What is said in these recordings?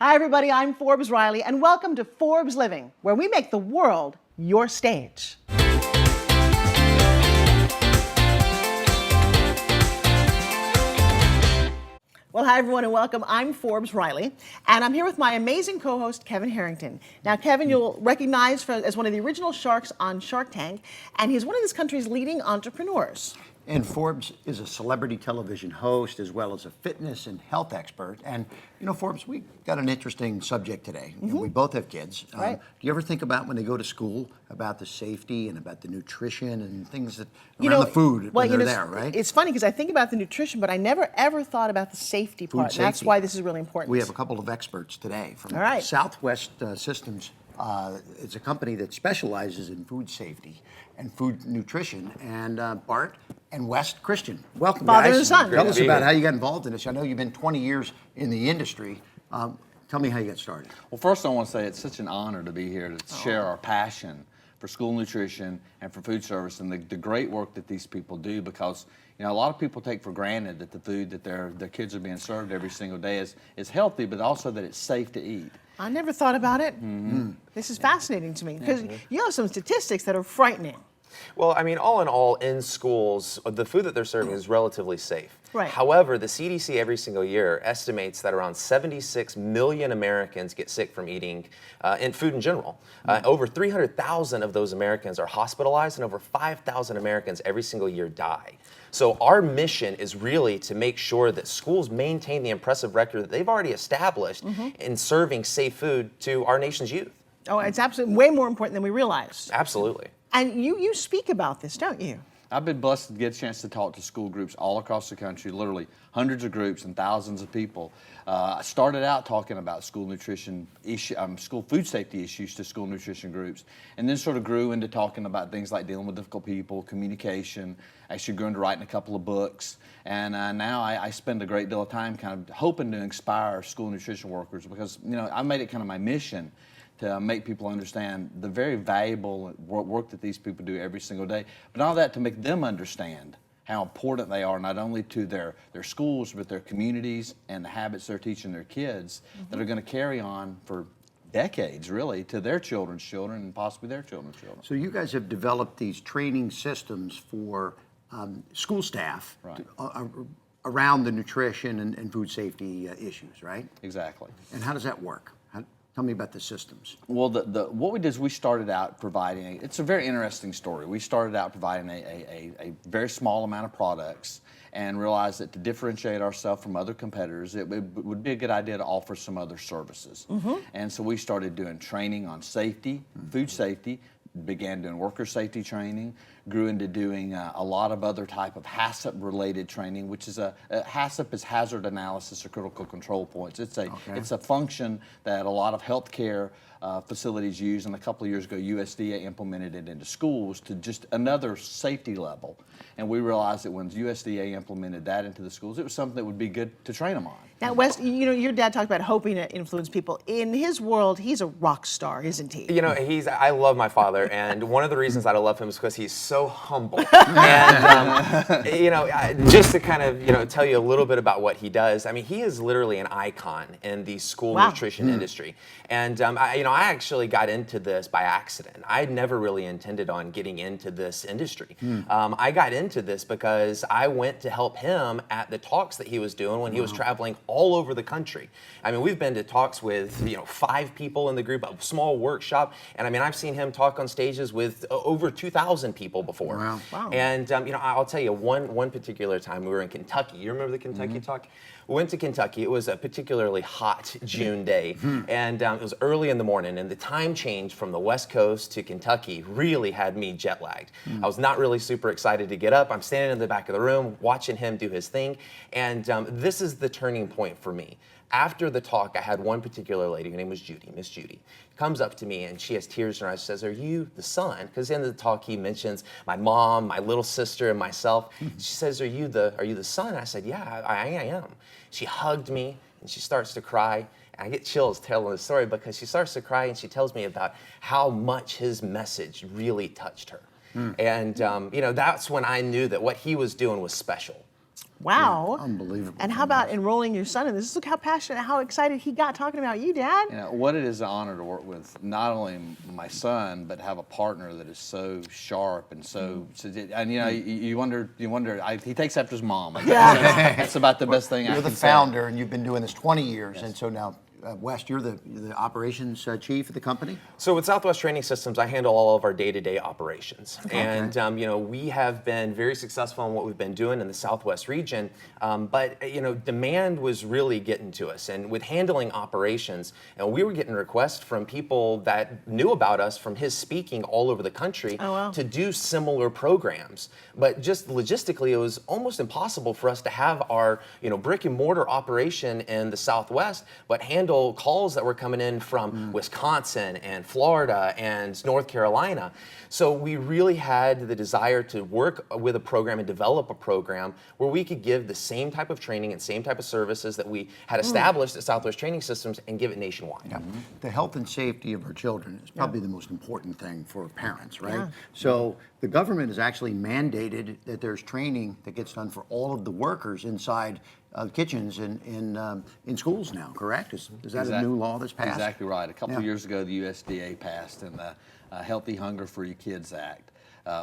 Hi, everybody. I'm Forbes Riley, and welcome to Forbes Living, where we make the world your stage. Well, hi, everyone, and welcome. I'm Forbes Riley, and I'm here with my amazing co-host, Kevin Harrington. Now, Kevin, you'll recognize as one of the original sharks on Shark Tank, and he's one of this country's leading entrepreneurs. And Forbes is a celebrity television host as well as a fitness and health expert. And, you know, Forbes, we got an interesting subject today. You know, we both have kids. Right. Do you ever think about when they go to school about the safety and about the nutrition and things that around the food when they're there, right? It's funny because I think about the nutrition, but I never ever thought about the safety part. Safety. That's why this is really important. We have a couple of experts today from right. Southwest Systems. It's a company that specializes in food safety and food nutrition. And Bart and West Christian, welcome, Father guys. and son. Tell us about how you got involved in this. I know you've been 20 years in the industry. Tell me how you got started. Well, first I want to say it's such an honor to be here to share our passion for school nutrition and for food service and the great work that these people do, because you know a lot of people take for granted that the food that their kids are being served every single day is healthy, but also that it's safe to eat. I never thought about it. This is fascinating to me because you have some statistics that are frightening. Well, I mean, all in all, in schools, the food that they're serving is relatively safe. Right. However, the CDC every single year estimates that around 76 million Americans get sick from eating in food in general. Over 300,000 of those Americans are hospitalized, and over 5,000 Americans every single year die. So our mission is really to make sure that schools maintain the impressive record that they've already established in serving safe food to our nation's youth. Oh, it's absolutely way more important than we realized. Absolutely. And you speak about this, don't you? I've been blessed to get a chance to talk to school groups all across the country, literally hundreds of groups and thousands of people. I started out talking about school nutrition school food safety issues to school nutrition groups, and then sort of grew into talking about things like dealing with difficult people, communication. Actually grew into writing a couple of books, and now I spend a great deal of time kind of hoping to inspire school nutrition workers, because you know I made it kind of my mission to make people understand the very valuable work that these people do every single day, but all that to make them understand how important they are, not only to their schools, but their communities and the habits they're teaching their kids that are going to carry on for decades, really, to their children's children and possibly their children's children. So you guys have developed these training systems for school staff around the nutrition and food safety issues, right? Exactly. And how does that work? Tell me about the systems. Well, what we did is we started out providing, it's a very interesting story. We started out providing a very small amount of products and realized that to differentiate ourselves from other competitors, it would be a good idea to offer some other services. And so we started doing training on safety, food safety, began doing worker safety training, grew into doing a lot of other type of HACCP-related training, which is HACCP is hazard analysis or critical control points. It's a function that a lot of healthcare facilities use, and a couple of years ago USDA implemented it into schools to just another safety level. And we realized that when USDA implemented that into the schools, it was something that would be good to train them on. Now, Wes, you know, your dad talked about hoping to influence people. In his world, he's a rock star, isn't he? You know, I love my father, and one of the reasons that I love him is because he's so humble. And, you know, just to kind of, you know, tell you a little bit about what he does, I mean, he is literally an icon in the school nutrition industry. And, you know, I actually got into this by accident. I never really intended on getting into this industry. I got into this because I went to help him at the talks that he was doing when he was traveling all over the country. I mean, we've been to talks with, you know, 5 people in the group, a small workshop, and I mean, I've seen him talk on stages with over 2,000 people before. Wow. And, you know, I'll tell you, one particular time we were in Kentucky. You remember the Kentucky talk? We went to Kentucky. It was a particularly hot June day, and it was early in the morning, and the time change from the West Coast to Kentucky really had me jet lagged. I was not really super excited to get up. I'm standing in the back of the room watching him do his thing, and this is the turning point for me. After the talk, I had one particular lady, her name was Judy, Miss Judy, comes up to me and she has tears in her eyes. She says, "Are you the son?" Because at the end of the talk, he mentions my mom, my little sister, and myself. She says, "Are you the son?" And I said, "Yeah, I am." She hugged me and she starts to cry. And I get chills telling the story because she starts to cry and she tells me about how much his message really touched her. And you know, that's when I knew that what he was doing was special. Wow. Yeah, unbelievable. And how about enrolling your son in this? Look how passionate, how excited he got talking about you, Dad. You know, what it is an honor to work with not only my son, but have a partner that is so sharp and and you know, you wonder, he takes after his mom. That's about the best thing I You're can the say. founder, and you've been doing this 20 years, and so now, West, you're the operations chief of the company? So with Southwest Training Systems, I handle all of our day-to-day operations. And you know, we have been very successful in what we've been doing in the Southwest region, but you know, demand was really getting to us. And with handling operations, we were getting requests from people that knew about us from his speaking all over the country to do similar programs. But just logistically, it was almost impossible for us to have our, you know, brick and mortar operation in the Southwest, but handle calls that were coming in from Wisconsin and Florida and North Carolina. So we really had the desire to work with a program and develop a program where we could give the same type of training and same type of services that we had established at Southwest Training Systems and give it nationwide. Yeah. The health and safety of our children is probably the most important thing for parents, right? Yeah. So the government has actually mandated that there's training that gets done for all of the workers inside kitchens in schools now, correct? Is that a new law that's passed? Exactly right. A couple of years ago, the USDA passed in the Healthy Hunger Free Kids Act.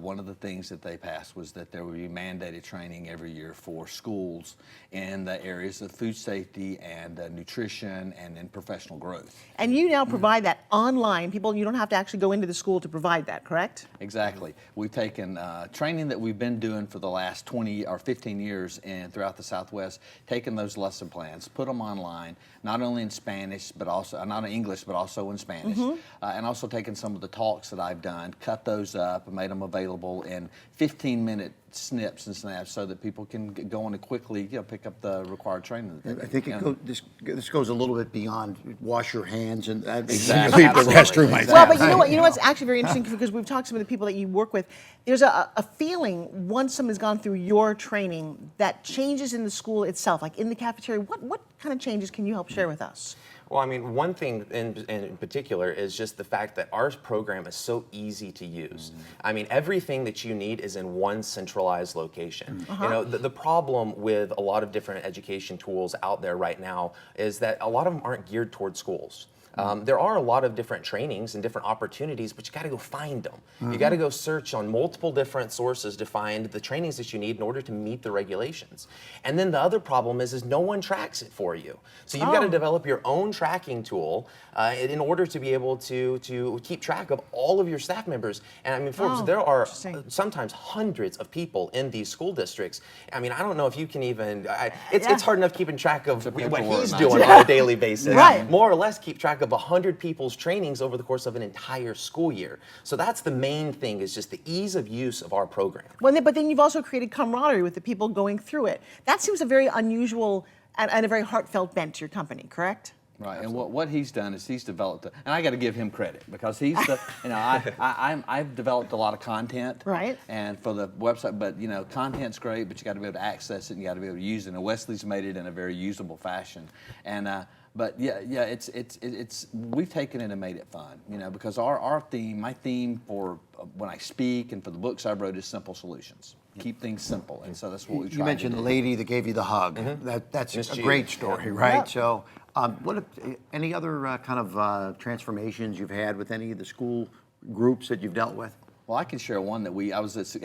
One of the things that they passed was that there would be mandated training every year for schools in the areas of food safety and nutrition and in professional growth. And you now provide that online. People, you don't have to actually go into the school to provide that, correct? Exactly. We've taken training that we've been doing for the last 20 or 15 years and throughout the Southwest, taken those lesson plans, put them online, not only in Spanish, but also, not in English, but also in Spanish, and also taken some of the talks that I've done, cut those up and made them available in 15-minute snips and snaps so that people can go on and quickly pick up the required training. I think this goes a little bit beyond wash your hands and Exactly. leave the restroom. Well, but you know what? You know what's actually very interesting because we've talked to some of the people that you work with. There's a feeling once someone's gone through your training that changes in the school itself, like in the cafeteria. What kind of changes can you help share with us? Well, I mean, one thing in particular is just the fact that our program is so easy to use. I mean, everything that you need is in one centralized location. You know, the problem with a lot of different education tools out there right now is that a lot of them aren't geared towards schools. There are a lot of different trainings and different opportunities, but you got to go find them. You got to go search on multiple different sources to find the trainings that you need in order to meet the regulations. And then the other problem is no one tracks it for you. So you've got to develop your own tracking tool in order to be able to keep track of all of your staff members. And I mean, Forbes, there are sometimes hundreds of people in these school districts. I mean, I don't know if you can even, it's hard enough keeping track of what he's doing on a daily basis. More or less keep track of 100 people's trainings over the course of an entire school year. So that's the main thing, is just the ease of use of our program. Well, but then you've also created camaraderie with the people going through it. That seems a very unusual and a very heartfelt bent to your company, correct? Right, and what he's done is he's developed, and I got to give him credit because he's the, you know, I've developed a lot of content, right, and for the website, but you know, content's great, but you got to be able to access it, and you got to be able to use it. And Wesley's made it in a very usable fashion, and but yeah, it's we've taken it and made it fun, you know, because our theme, my theme for when I speak and for the books I wrote is simple solutions. Keep things simple, and so that's what we try. You mentioned the lady that gave you the hug. That's a great story, right? Yep. So, any other kind of transformations you've had with any of the school groups that you've dealt with? Well, I can share one that I was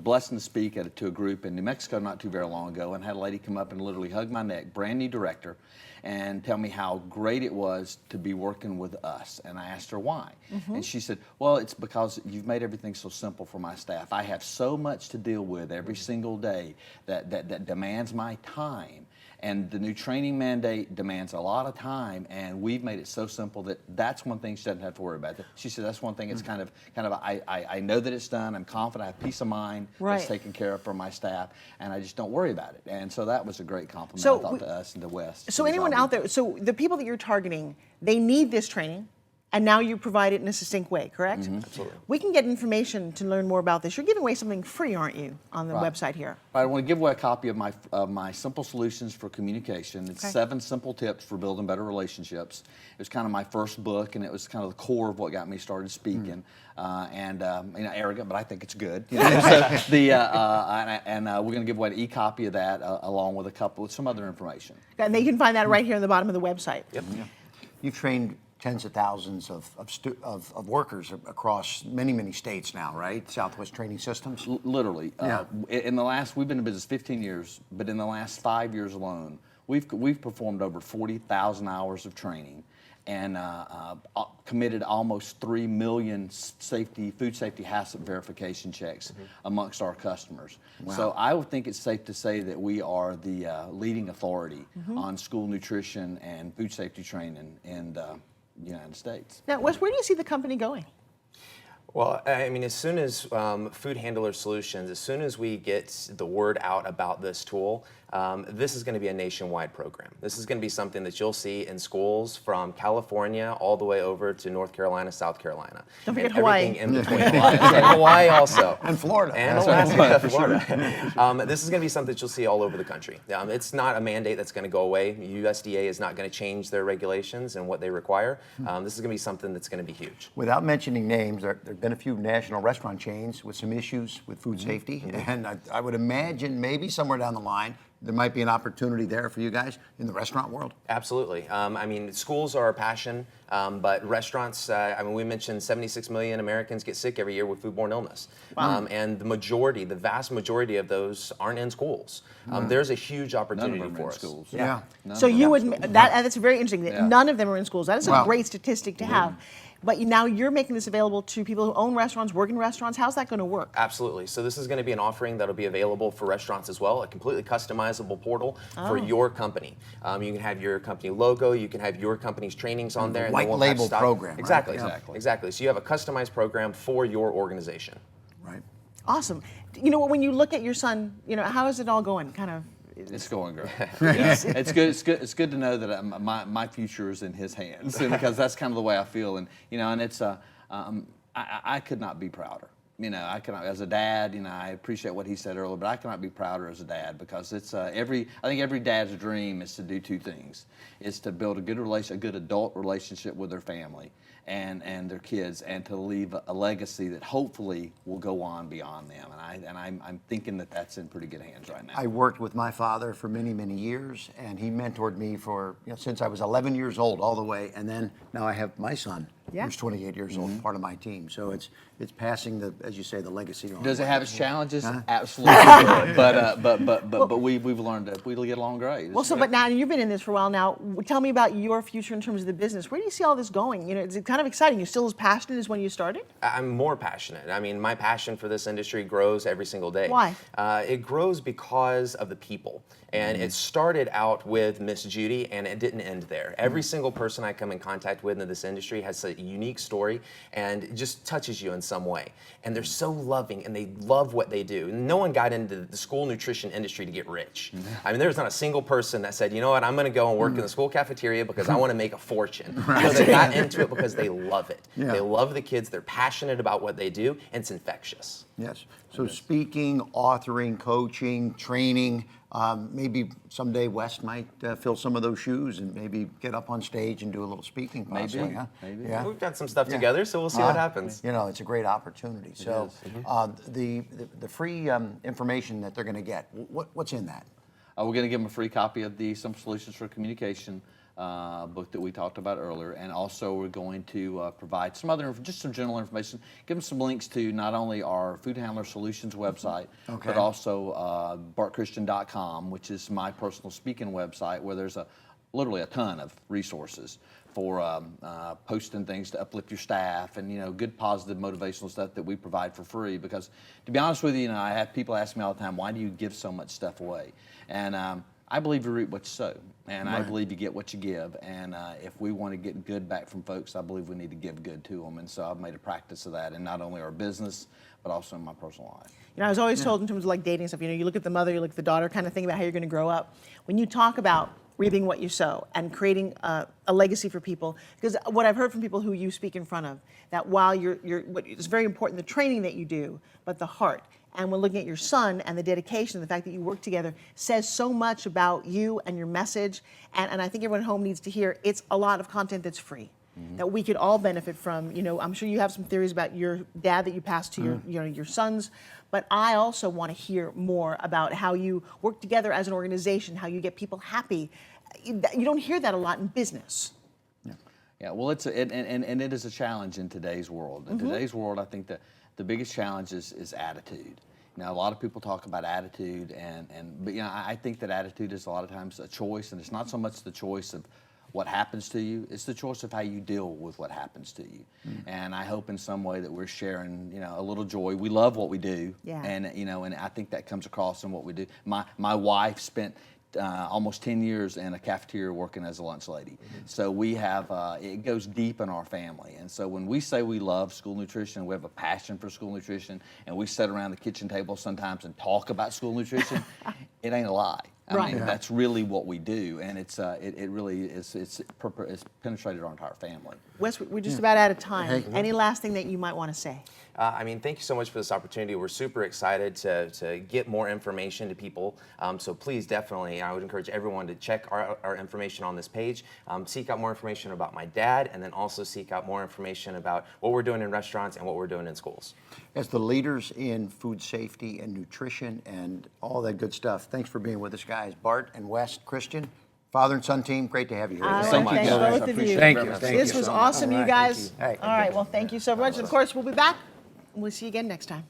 blessed to speak to a group in New Mexico not too very long ago, and had a lady come up and literally hug my neck, brand new director, and tell me how great it was to be working with us. And I asked her why, and she said, "Well, it's because you've made everything so simple for my staff. I have so much to deal with every single day that demands my time." And the new training mandate demands a lot of time, and we've made it so simple that's one thing she doesn't have to worry about. She said that's one thing. It's kind of I know that it's done. I'm confident. I have peace of mind. Right. It's taken care of for my staff, and I just don't worry about it. And so that was a great compliment, So I thought, to us and to West. So anyone out there, so the people that you're targeting, they need this training. And now you provide it in a succinct way, correct? Absolutely. We can get information to learn more about this. You're giving away something free, aren't you, on the website here? I want to give away a copy of my Simple Solutions for Communication. It's 7 simple tips for building better relationships. It was kind of my first book, and it was kind of the core of what got me started speaking. Arrogant, but I think it's good. So we're going to give away an e-copy of that along with with some other information. And they can find that right here on the bottom of the website. Yep. You've trained tens of thousands of workers across many states now, right? Southwest Training Systems. Literally. Yeah. We've been in business 15 years, but in the last 5 years alone, we've performed over 40,000 hours of training and committed almost 3 million food safety hazard verification checks amongst our customers. Wow. So I would think it's safe to say that we are the leading authority on school nutrition and food safety training in the United States. Now, Wes, where do you see the company going? Well, I mean, as soon as Food Handler Solutions, as soon as we get the word out about this tool, this is going to be a nationwide program. This is going to be something that you'll see in schools from California all the way over to North Carolina, South Carolina. Don't forget and Hawaii. Everything in between. And Hawaii also. And Florida. And Alaska, Florida. This is going to be something that you'll see all over the country. It's not a mandate that's going to go away. USDA is not going to change their regulations and what they require. This is going to be something that's going to be huge. Without mentioning names, there have been a few national restaurant chains with some issues with food safety, and I would imagine maybe somewhere down the line there might be an opportunity there for you guys in the restaurant world. Absolutely. I mean, schools are our passion, but restaurants, we mentioned 76 million Americans get sick every year with foodborne illness. Wow. And the vast majority of those aren't in schools. There's a huge opportunity None of them for are in us. schools. Yeah. So you would, that's very interesting. That Yeah. None of them are in schools. That is a Wow. great statistic to have. But now you're making this available to people who own restaurants, work in restaurants. How's that going to work? Absolutely. So this is going to be an offering that'll be available for restaurants as well, a completely customizable portal for your company. You can have your company logo, you can have your company's trainings on there. And White they won't have label stock. program, right? Exactly. Yeah. Exactly. So you have a customized program for your organization. Right. Awesome. You know, when you look at your son, how is it all going? Kind of. It's going great. Yeah. It's good. It's good to know that my future is in his hands, and because that's kind of the way I feel. And and it's I could not be prouder. I cannot, as a dad. I appreciate what he said earlier, but I cannot be prouder as a dad because it's I think every dad's dream is to do 2 things: is to build a good adult relationship with their family and their kids, and to leave a legacy that hopefully will go on beyond them. And I'm thinking that that's in pretty good hands right now. I worked with my father for many years, and he mentored me for since I was 11 years old all the way, and then now I have my son, who's 28 years old, part of my team. So it's passing as you say, the legacy on. Does it have its challenges? Absolutely. But we've learned that we get along great. Well, but now you've been in this for a while now. Tell me about your future in terms of the business. Where do you see all this going? It's kind of exciting. You're still as passionate as when you started? I'm more passionate. I mean, my passion for this industry grows every single day. Why? It grows because of the people. And it started out with Miss Judy, and it didn't end there. Every single person I come in contact with in this industry has a unique story and it just touches you in some way. And they're so loving, and they love what they do. No one got into the school nutrition industry to get rich. I mean, there's not a single person that said, you know what, I'm going to go and work in the school cafeteria because I want to make a fortune. No, they got into it because they love it. Yeah. They love the kids. They're passionate about what they do, and it's infectious. Yes. So speaking, authoring, coaching, training, maybe someday Wes might fill some of those shoes and maybe get up on stage and do a little speaking possibly. Maybe. Huh? Maybe. Yeah. We've got some stuff together, so we'll see what happens. It's a great opportunity. So the free information that they're going to get, what's in that? We're going to give them a free copy of the Simple Solutions for Communication book that we talked about earlier, and also we're going to provide some general information, give them some links to not only our Food Handler Solutions website, but also bartchristian.com, which is my personal speaking website, where there's literally a ton of resources for posting things to uplift your staff and good positive motivational stuff that we provide for free. Because to be honest with you, I have people ask me all the time, why do you give so much stuff away? And I believe you reap what you sow, and I believe you get what you give. And if we want to get good back from folks, I believe we need to give good to them. And so I've made a practice of that in not only our business, but also in my personal life. I was always told in terms of like dating stuff, you look at the mother, you look at the daughter, kind of think about how you're going to grow up. When you talk about reaping what you sow and creating a legacy for people. Because what I've heard from people who you speak in front of, that while it's very important, the training that you do, but the heart. And when looking at your son and the dedication, the fact that you work together says so much about you and your message. And I think everyone at home needs to hear it's a lot of content that's free. That we could all benefit from. You know, I'm sure you have some theories about your dad that you passed to your sons, but I also want to hear more about how you work together as an organization, how you get people happy. You don't hear that a lot in business. Yeah, well, and it is a challenge in today's world. In today's world, I think that the biggest challenge is attitude. Now, a lot of people talk about attitude, but you know, I think that attitude is a lot of times a choice, and it's not so much the choice of what happens to you, it's the choice of how you deal with what happens to you. And I hope in some way that we're sharing, you know, a little joy. We love what we do, and you know, and I think that comes across in what we do. My wife spent almost 10 years in a cafeteria working as a lunch lady. So we have, it goes deep in our family. And so when we say we love school nutrition, we have a passion for school nutrition, and we sit around the kitchen table sometimes and talk about school nutrition, it ain't a lie. I mean, that's really what we do, and it really is, it's penetrated our entire family. Wes, we're just about out of time. Any last thing that you might want to say? I mean, thank you so much for this opportunity. We're super excited to get more information to people. So please, definitely, I would encourage everyone to check our information on this page. Seek out more information about my dad, and then also seek out more information about what we're doing in restaurants and what we're doing in schools. As the leaders in food safety and nutrition and all that good stuff, thanks for being with us, guys. Bart and Wes, Christian, father and son team, great to have you here. Thank both of you. Thank you. This was awesome, you guys. Hey, All right, well, thank you so much. And of course, we'll be back. We'll see you again next time.